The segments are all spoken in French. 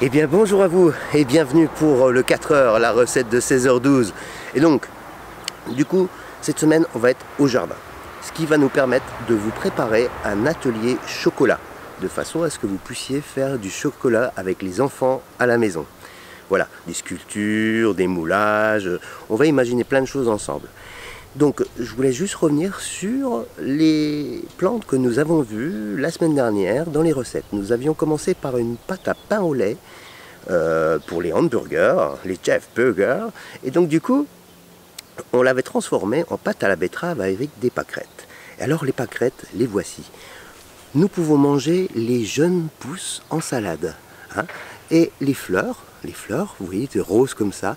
Eh bien bonjour à vous et bienvenue pour le 4h, la recette de 16h12. Et donc, du coup, cette semaine on va être au jardin. Ce qui va nous permettre de vous préparer un atelier chocolat. De façon à ce que vous puissiez faire du chocolat avec les enfants à la maison. Voilà, des sculptures, des moulages, on va imaginer plein de choses ensemble. Donc je voulais juste revenir sur les plantes que nous avons vues la semaine dernière dans les recettes. Nous avions commencé par une pâte à pain au lait pour les hamburgers, les chef burgers. Et donc du coup, on l'avait transformée en pâte à la betterave avec des pâquerettes. Et alors les pâquerettes, les voici. Nous pouvons manger les jeunes pousses en salade. Hein. Et les fleurs, vous voyez, des roses comme ça,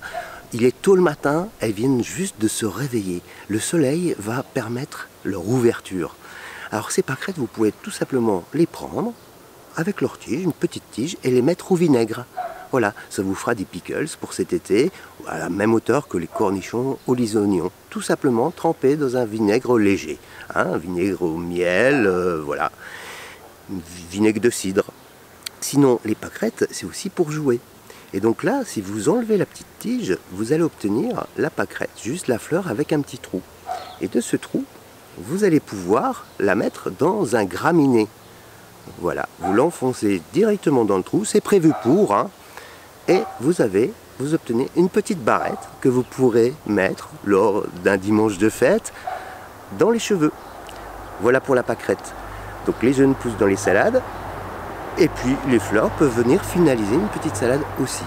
il est tôt le matin, elles viennent juste de se réveiller. Le soleil va permettre leur ouverture. Alors ces pâquerettes, vous pouvez tout simplement les prendre avec leur tige, une petite tige, et les mettre au vinaigre. Voilà, ça vous fera des pickles pour cet été, à la même hauteur que les cornichons ou les oignons. Tout simplement trempés dans un vinaigre léger. Hein, un vinaigre au miel, voilà. Vinaigre de cidre. Sinon, les pâquerettes, c'est aussi pour jouer. Et donc là, si vous enlevez la petite tige, vous allez obtenir la pâquerette, juste la fleur avec un petit trou. Et de ce trou, vous allez pouvoir la mettre dans un graminé. Voilà, vous l'enfoncez directement dans le trou, c'est prévu pour, hein, et vous obtenez une petite barrette que vous pourrez mettre lors d'un dimanche de fête dans les cheveux. Voilà pour la pâquerette. Donc les jeunes poussent dans les salades. Et puis les fleurs peuvent venir finaliser une petite salade aussi.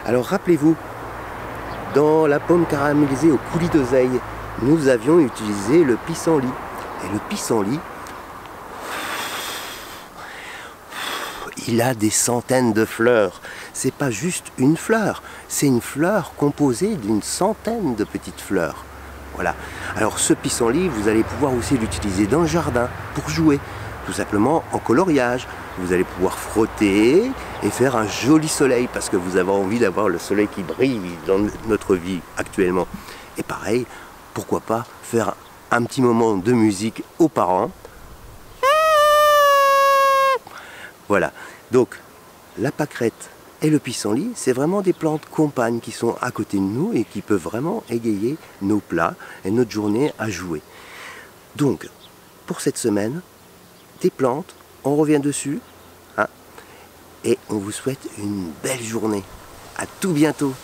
Alors rappelez-vous, dans la pomme caramélisée au coulis d'oseille, nous avions utilisé le pissenlit. Et le pissenlit, il a des centaines de fleurs. C'est pas juste une fleur, c'est une fleur composée d'une centaine de petites fleurs. Voilà. Alors ce pissenlit, vous allez pouvoir aussi l'utiliser dans le jardin pour jouer. Tout simplement en coloriage. Vous allez pouvoir frotter et faire un joli soleil parce que vous avez envie d'avoir le soleil qui brille dans notre vie actuellement. Et pareil, pourquoi pas faire un petit moment de musique aux parents. Voilà, donc la pâquerette et le pissenlit, c'est vraiment des plantes compagnes qui sont à côté de nous et qui peuvent vraiment égayer nos plats et notre journée à jouer. Donc, pour cette semaine, des plantes, on revient dessus, hein, et on vous souhaite une belle journée. À tout bientôt.